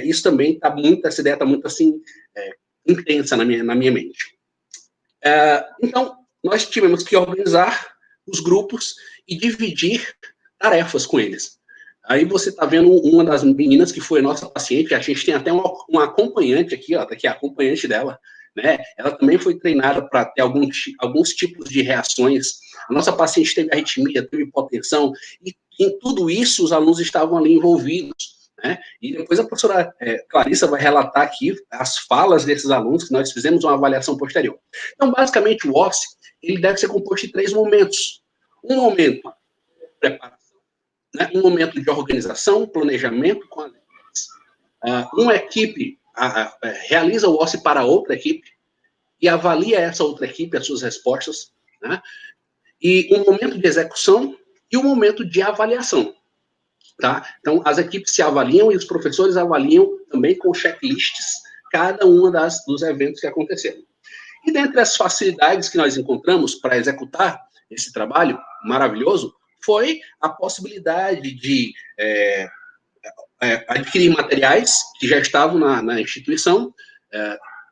Isso também está muito, essa ideia está muito assim, intensa na minha mente. Então, nós tivemos que organizar os grupos e dividir tarefas com eles. Aí você está vendo uma das meninas que foi nossa paciente, a gente tem até uma acompanhante aqui, ó, tá aqui a acompanhante dela, né? Ela também foi treinada para ter alguns tipos de reações. A nossa paciente teve arritmia, teve hipotensão, e em tudo isso os alunos estavam ali envolvidos. Né? E depois a professora Clarissa vai relatar aqui as falas desses alunos, que nós fizemos uma avaliação posterior. Então, basicamente, o OSCE, ele deve ser composto de 3 momentos. Um momento de preparação, né? Um momento de organização, planejamento com as equipes. Uma equipe realiza o OSCE para outra equipe e avalia essa outra equipe, as suas respostas, né? E um momento de execução e um momento de avaliação. Tá? Então, as equipes se avaliam e os professores avaliam também com checklists cada uma dos eventos que aconteceram. E dentre as facilidades que nós encontramos para executar esse trabalho maravilhoso, foi a possibilidade de adquirir materiais que já estavam na instituição,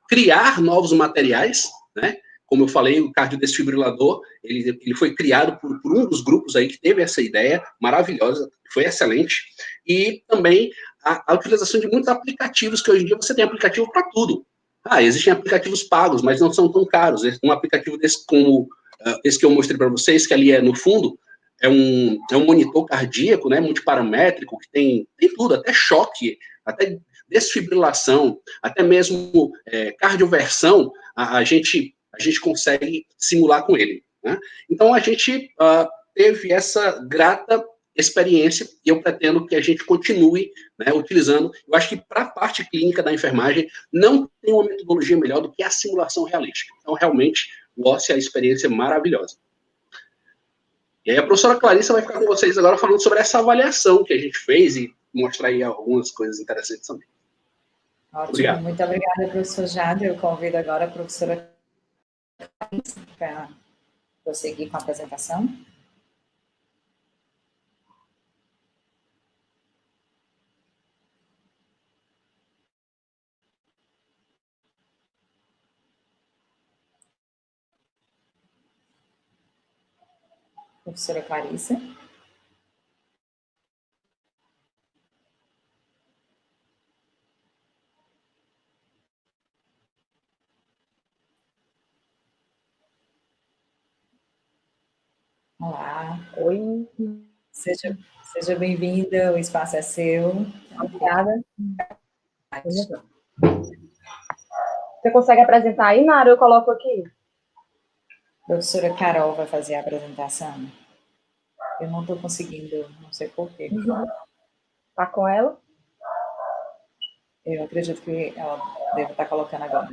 criar novos materiais, né? Como eu falei, o cardiodesfibrilador, ele foi criado por um dos grupos aí que teve essa ideia maravilhosa, foi excelente, e também a utilização de muitos aplicativos, que hoje em dia você tem aplicativo para tudo. Existem aplicativos pagos, mas não são tão caros. Um aplicativo desse, como esse que eu mostrei para vocês, que ali no fundo, é um monitor cardíaco, né, multiparamétrico, que tem tudo, até choque, até desfibrilação, até mesmo cardioversão, a gente consegue simular com ele. Né? Então, a gente teve essa grata experiência e eu pretendo que a gente continue, né, utilizando. Eu acho que para a parte clínica da enfermagem não tem uma metodologia melhor do que a simulação realística. Então, realmente, o OSCE é uma experiência maravilhosa. E aí a professora Clarissa vai ficar com vocês agora falando sobre essa avaliação que a gente fez e mostrar aí algumas coisas interessantes também. Ótimo, obrigado. Muito obrigada, professor Jade. Eu convido agora a professora Clarissa para prosseguir com a apresentação. Professora Clarissa. Olá. Oi. Seja bem-vinda, o espaço é seu. Obrigada. Você consegue apresentar aí, Nara? Eu coloco aqui. A professora Carol vai fazer a apresentação. Eu não estou conseguindo, não sei porquê. Tá com ela? Eu acredito que ela deve estar colocando agora.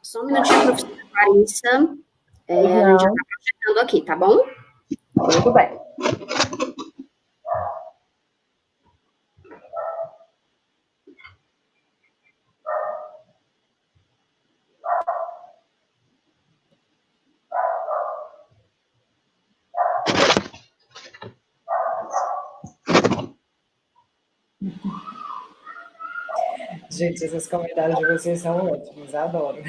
Só um minutinho, professora Clarissa. A gente já está projetando aqui, tá bom? Muito bem. Gente, esses comentários de vocês são ótimos, adoro.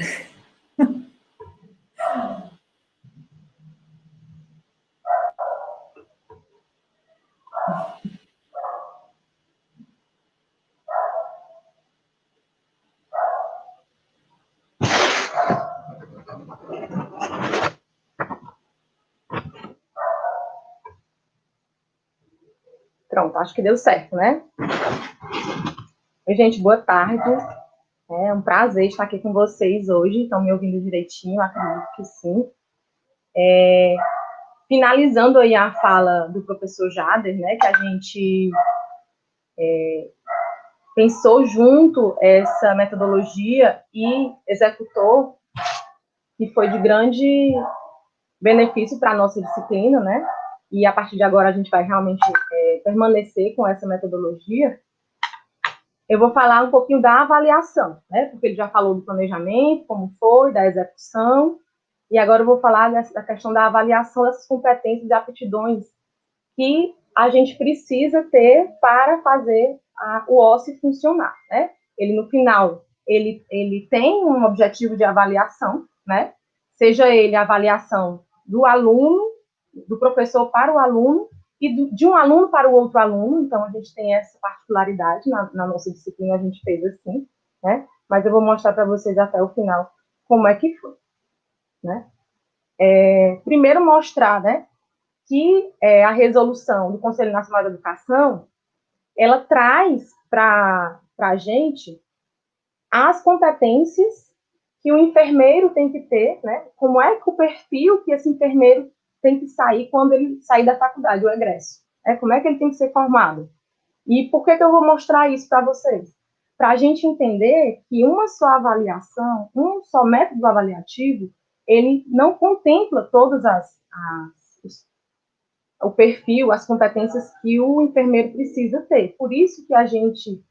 Pronto, acho que deu certo, né? Oi, gente, boa tarde. É um prazer estar aqui com vocês hoje. Estão me ouvindo direitinho? Acredito que sim. Finalizando aí a fala do professor Jader, né, que a gente pensou junto essa metodologia e executou, que foi de grande benefício para a nossa disciplina, né? E a partir de agora a gente vai realmente permanecer com essa metodologia. Eu vou falar um pouquinho da avaliação, né? Porque ele já falou do planejamento, como foi, da execução, e agora eu vou falar da questão da avaliação dessas competências e aptidões que a gente precisa ter para fazer o OSCE funcionar, né? Ele, no final, ele tem um objetivo de avaliação, né? Seja ele a avaliação do aluno, do professor para o aluno, e de um aluno para o outro aluno. Então, a gente tem essa particularidade na nossa disciplina, a gente fez assim, né? Mas eu vou mostrar para vocês até o final como é que foi, né? Primeiro, mostrar, né, que a resolução do Conselho Nacional da Educação, ela traz para a gente as competências que o enfermeiro tem que ter, né? Como é que o perfil que esse enfermeiro tem que sair quando ele sair da faculdade, o egresso. Como é que ele tem que ser formado. E por que eu vou mostrar isso para vocês? Para a gente entender que uma só avaliação, um só método avaliativo, ele não contempla todas o perfil, as competências que o enfermeiro precisa ter. Por isso que a gente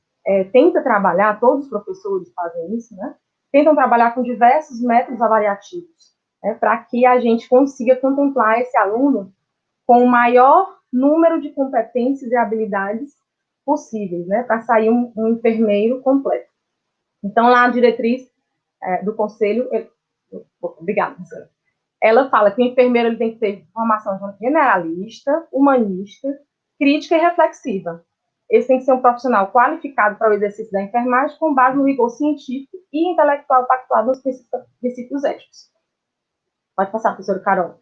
tenta trabalhar, todos os professores fazem isso, né? Tentam trabalhar com diversos métodos avaliativos, para que a gente consiga contemplar esse aluno com o maior número de competências e habilidades possíveis, né? Para sair um enfermeiro completo. Então, lá a diretriz do conselho... Obrigada, professora. Ela fala que o enfermeiro ele tem que ter formação generalista, humanista, crítica e reflexiva. Esse tem que ser um profissional qualificado para o exercício da enfermagem com base no rigor científico e intelectual pactuado nos princípios éticos. Pode passar, professora Carol.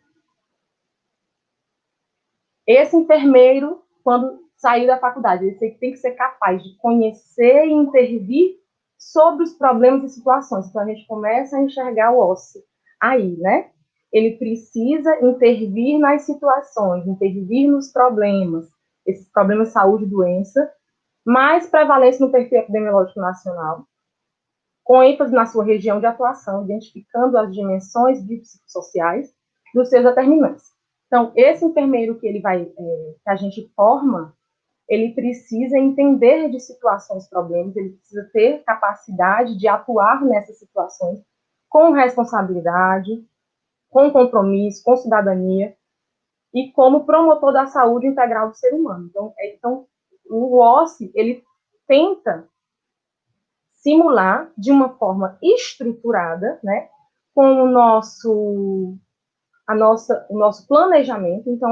Esse enfermeiro, quando sair da faculdade, ele tem que ser capaz de conhecer e intervir sobre os problemas e situações. Então, a gente começa a enxergar o OSCE aí, né? Ele precisa intervir nas situações, intervir nos problemas, esses problemas de saúde e doença, mais prevalência no perfil epidemiológico nacional, com ênfase na sua região de atuação, identificando as dimensões biopsicossociais dos seus determinantes. Então, esse enfermeiro que a gente forma, ele precisa entender de situações, problemas, ele precisa ter capacidade de atuar nessas situações com responsabilidade, com compromisso, com cidadania, e como promotor da saúde integral do ser humano. Então o OSCE, ele tenta simular de uma forma estruturada, né, com o nosso planejamento. Então,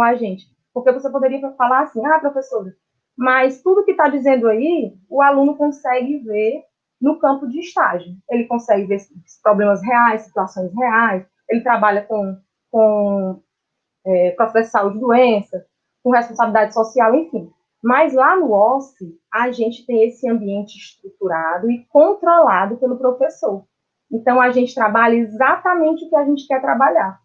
porque você poderia falar assim, professora, mas tudo que está dizendo aí, o aluno consegue ver no campo de estágio. Ele consegue ver problemas reais, situações reais, ele trabalha com processo de saúde e doença, com responsabilidade social, enfim. Mas lá no OSCE, a gente tem esse ambiente estruturado e controlado pelo professor. Então, a gente trabalha exatamente o que a gente quer trabalhar.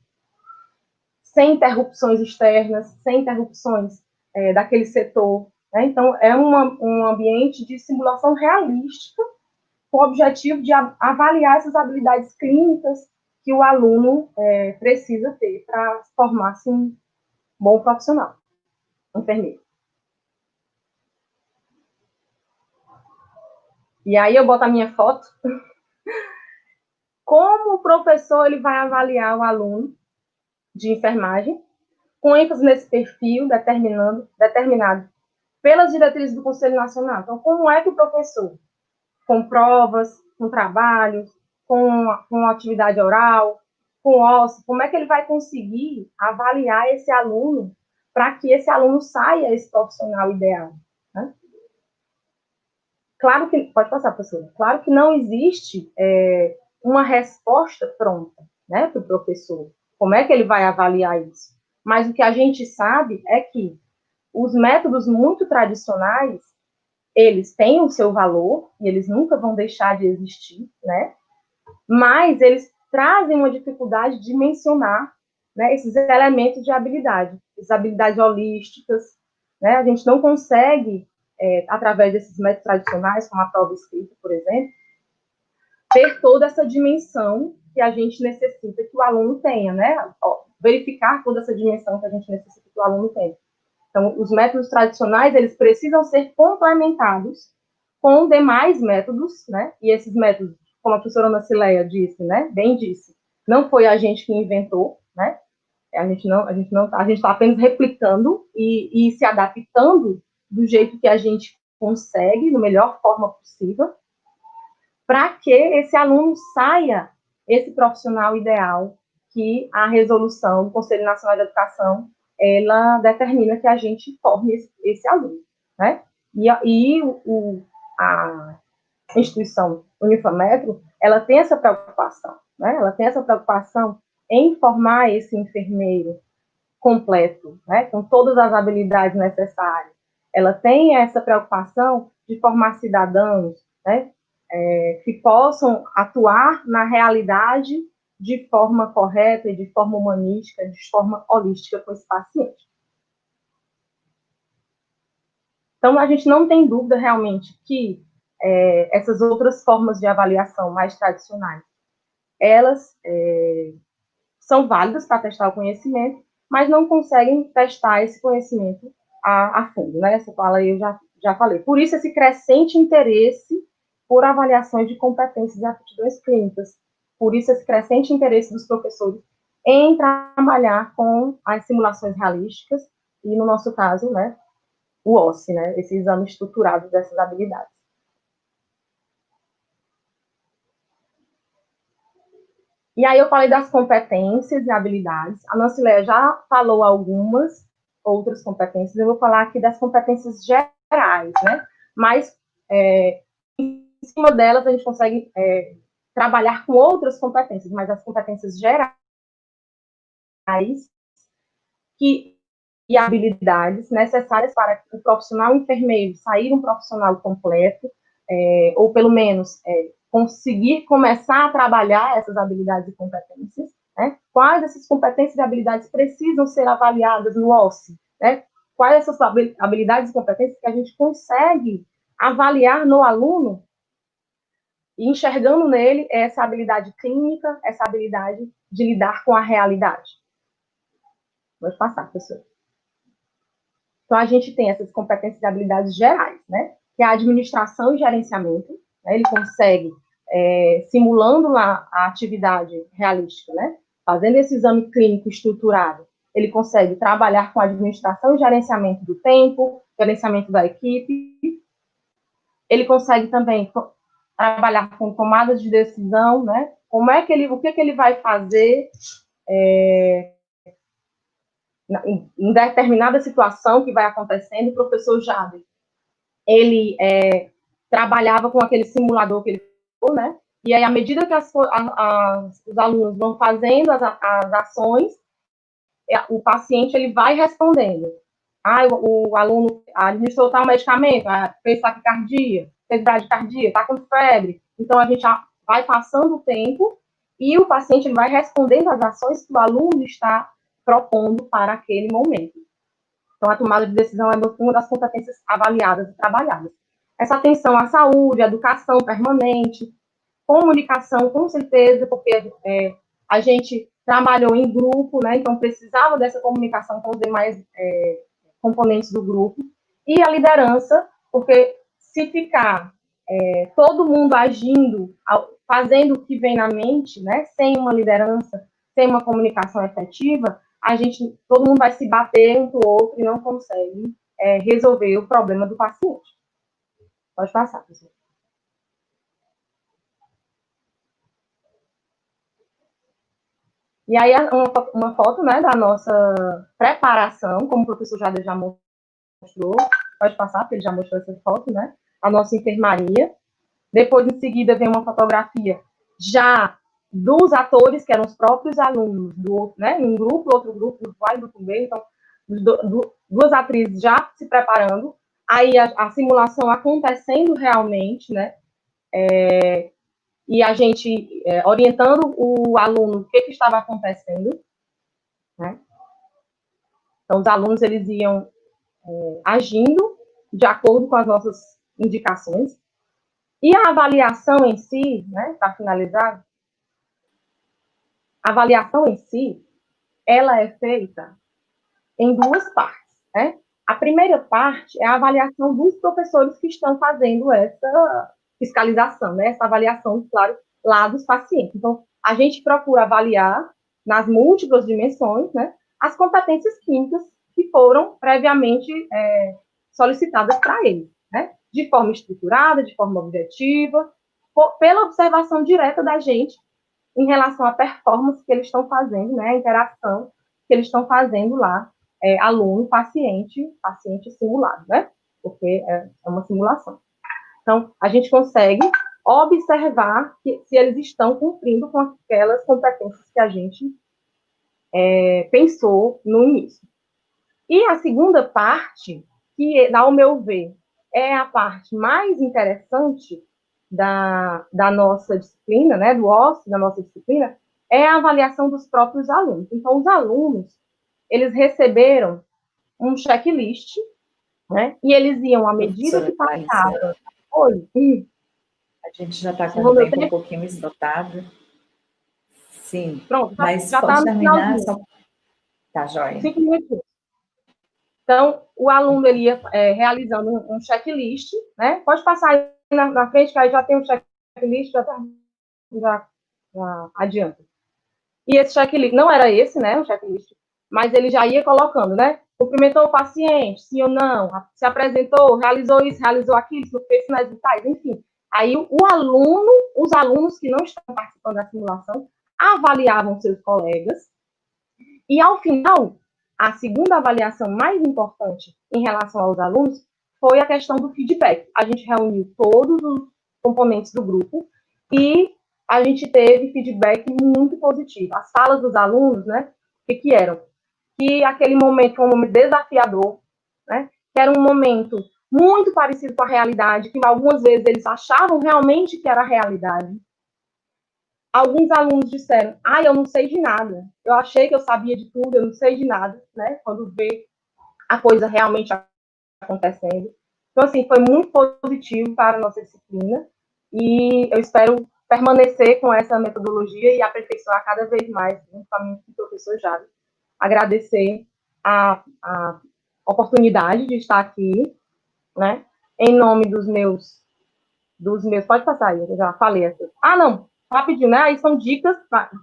Sem interrupções externas, sem interrupções daquele setor. Né? Então, é um ambiente de simulação realística, com o objetivo de avaliar essas habilidades clínicas que o aluno precisa ter para formar-se um bom profissional, enfermeiro. E aí eu boto a minha foto. Como o professor ele vai avaliar o aluno de enfermagem, com ênfase nesse perfil determinado pelas diretrizes do Conselho Nacional. Então, como é que o professor, com provas, com trabalhos, com atividade oral, com OSCE, como é que ele vai conseguir avaliar esse aluno para que esse aluno saia esse profissional ideal? Né? Claro que, pode passar, professora, claro que não existe uma resposta pronta, né, para o professor. Como é que ele vai avaliar isso? Mas o que a gente sabe é que os métodos muito tradicionais, eles têm o seu valor, e eles nunca vão deixar de existir, né? Mas eles trazem uma dificuldade de mencionar, né, esses elementos de habilidade, essas habilidades holísticas, né? A gente não consegue através desses métodos tradicionais, como a prova escrita, por exemplo, ter toda essa dimensão que a gente necessita que o aluno tenha, né? Verificar toda essa dimensão que a gente necessita que o aluno tenha. Então, os métodos tradicionais, eles precisam ser complementados com demais métodos, né? E esses métodos, como a professora Nacileia disse, né? Bem disse, não foi a gente que inventou, né? A gente está apenas replicando e se adaptando do jeito que a gente consegue, da melhor forma possível, para que esse aluno saia esse profissional ideal que a resolução do Conselho Nacional de Educação, ela determina que a gente forme esse aluno, né? A instituição Unifametro, ela tem essa preocupação, né? Ela tem essa preocupação em formar esse enfermeiro completo, né? Com todas as habilidades necessárias. Ela tem essa preocupação de formar cidadãos, né? Que possam atuar na realidade de forma correta e de forma humanística, de forma holística com esse paciente. Então, a gente não tem dúvida realmente que essas outras formas de avaliação mais tradicionais, elas são válidas para testar o conhecimento, mas não conseguem testar esse conhecimento a fundo, né? Essa fala eu já falei. Por isso, esse crescente interesse por avaliações de competências e aptidões clínicas. Por isso, esse crescente interesse dos professores em trabalhar com as simulações realísticas e, no nosso caso, né, o OSCE, né, esse exame estruturado dessas habilidades. E aí eu falei das competências e habilidades. A Nacileia já falou algumas outras competências. Eu vou falar aqui das competências gerais, né? Mas em cima delas a gente consegue trabalhar com outras competências, mas as competências gerais e habilidades necessárias para o profissional enfermeiro sair um profissional completo, ou pelo menos conseguir começar a trabalhar essas habilidades e competências, né? Quais essas competências e habilidades precisam ser avaliadas no OSCE, né? Quais essas habilidades e competências que a gente consegue avaliar no aluno, enxergando nele essa habilidade clínica, essa habilidade de lidar com a realidade. Pode passar, professor. Então, a gente tem essas competências e habilidades gerais, né? Que é a administração e gerenciamento, né? Ele consegue, simulando lá a atividade realística, né? Fazendo esse exame clínico estruturado, ele consegue trabalhar com a administração e gerenciamento do tempo, gerenciamento da equipe. Ele consegue também trabalhar com tomadas de decisão, né? O que ele vai fazer em determinada situação que vai acontecendo. O professor Jader, ele trabalhava com aquele simulador que ele falou, né? E aí, à medida que os alunos vão fazendo as ações, o paciente ele vai respondendo. O aluno administrou tal medicamento, fez taquicardia, fez bradicardia, está com febre. Então, a gente já vai passando o tempo e o paciente ele vai respondendo às ações que o aluno está propondo para aquele momento. Então, a tomada de decisão é uma das competências avaliadas e trabalhadas. Essa atenção à saúde, à educação permanente, comunicação, com certeza, porque a gente trabalhou em grupo, né? Então precisava dessa comunicação com os demais componentes do grupo. E a liderança, porque se ficar todo mundo agindo, fazendo o que vem na mente, né? Sem uma liderança, sem uma comunicação efetiva, todo mundo vai se bater um com o outro e não consegue resolver o problema do paciente. Pode passar, professor. E aí, uma foto, né, da nossa preparação, como o professor Jader já mostrou. Pode passar, porque ele já mostrou essa foto, né? A nossa enfermaria. Depois, em seguida, vem uma fotografia já dos atores, que eram os próprios alunos, né? Um grupo, outro grupo, grupo A e grupo B. Então, duas atrizes já se preparando. Aí, a simulação acontecendo realmente, né? E a gente orientando o aluno o que estava acontecendo, né? Então, os alunos, eles iam agindo de acordo com as nossas indicações. E a avaliação em si, né, para finalizar, a avaliação em si, ela é feita em duas partes, né? A primeira parte é a avaliação dos professores que estão fazendo essa fiscalização, né? Essa avaliação, claro, lá dos pacientes. Então, a gente procura avaliar nas múltiplas dimensões, né, as competências químicas que foram previamente solicitadas para eles, né? De forma estruturada, de forma objetiva, pela observação direta da gente em relação à performance que eles estão fazendo, né, a interação que eles estão fazendo lá, aluno, paciente simulado, né, porque é uma simulação. Então, a gente consegue observar se eles estão cumprindo com aquelas competências que a gente pensou no início. E a segunda parte, que, ao meu ver, é a parte mais interessante da nossa disciplina, né, do OSCE, da nossa disciplina, é a avaliação dos próprios alunos. Então, os alunos, eles receberam um checklist, né, e eles iam, à medida que passava... Oi, a gente já está com o tempo um pouquinho esgotado. Sim, pronto, mas já pode tá terminar. Só... Tá, joia. 5 minutos. Então, o aluno ele ia realizando um checklist, né? Pode passar aí na frente, que aí já tem um checklist, já adianta. E esse checklist, não era esse, né, o checklist, mas ele já ia colocando, né? Cumprimentou o paciente, sim ou não, se apresentou, realizou isso, realizou aquilo, fez sinais vitais, enfim. Aí os alunos que não estão participando da simulação, avaliavam seus colegas, e ao final, a segunda avaliação mais importante em relação aos alunos foi a questão do feedback. A gente reuniu todos os componentes do grupo e a gente teve feedback muito positivo. As falas dos alunos, né, que eram? Que aquele momento foi um momento desafiador, né, que era um momento muito parecido com a realidade, que algumas vezes eles achavam realmente que era a realidade. Alguns alunos disseram, eu não sei de nada. Eu achei que eu sabia de tudo, eu não sei de nada, né? Quando vê a coisa realmente acontecendo. Então, assim, foi muito positivo para a nossa disciplina e eu espero permanecer com essa metodologia e aperfeiçoar cada vez mais, juntamente com o professor Jade. Agradecer a oportunidade de estar aqui, né? Em nome dos meus... Pode passar aí, eu já falei. Não, rapidinho, né? Aí são dicas,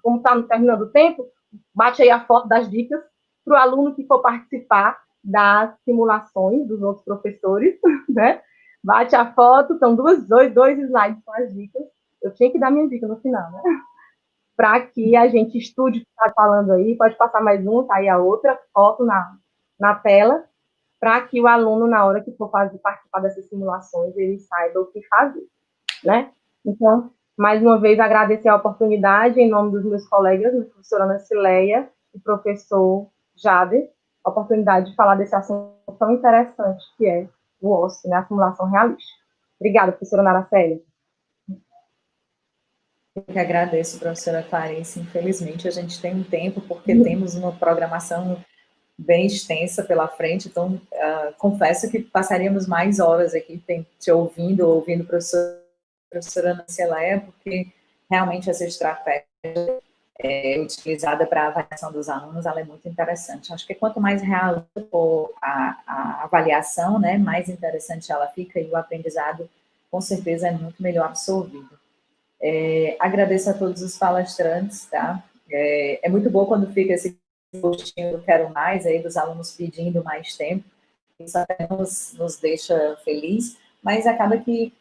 como está terminando o tempo, bate aí a foto das dicas para o aluno que for participar das simulações dos outros professores, né? Bate a foto, são dois slides com as dicas. Eu tinha que dar minha dica no final, né? Para que a gente estude o que está falando aí, pode passar mais um, tá aí a outra foto na tela, para que o aluno, na hora que for participar dessas simulações, ele saiba o que fazer, né? Então, mais uma vez, agradecer a oportunidade, em nome dos meus colegas, a professora Ana Cileia e o professor Jader, a oportunidade de falar desse assunto tão interessante que é o OSCE, né, a simulação realística. Obrigada, professora Naracélia. Eu que agradeço, professora Clarice. Infelizmente, a gente tem um tempo, porque temos uma programação bem extensa pela frente, então, confesso que passaríamos mais horas aqui te ouvindo a professora Nancy Leia, porque realmente essa estratégia utilizada para a avaliação dos alunos, ela é muito interessante. Acho que quanto mais real for a avaliação, né, mais interessante ela fica e o aprendizado, com certeza, é muito melhor absorvido. Agradeço a todos os palestrantes, tá? É muito bom quando fica esse gostinho do quero mais, aí dos alunos pedindo mais tempo, isso até nos deixa feliz, mas acaba que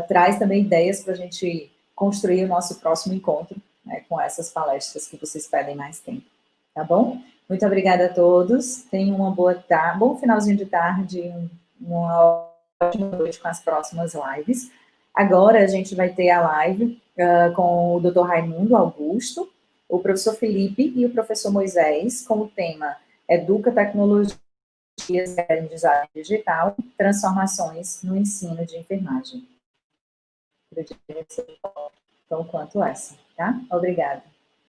traz também ideias para a gente construir o nosso próximo encontro, né, com essas palestras que vocês pedem mais tempo, tá bom? Muito obrigada a todos, tenham uma boa tarde, bom finalzinho de tarde, uma ótima noite com as próximas lives. Agora a gente vai ter a live com o Dr. Raimundo Augusto, o professor Felipe e o professor Moisés, com o tema Educa Tecnologias e Aprendizagem Digital, Transformações no Ensino de Enfermagem. Acredito que vai ser tão quanto essa, tá? Obrigada.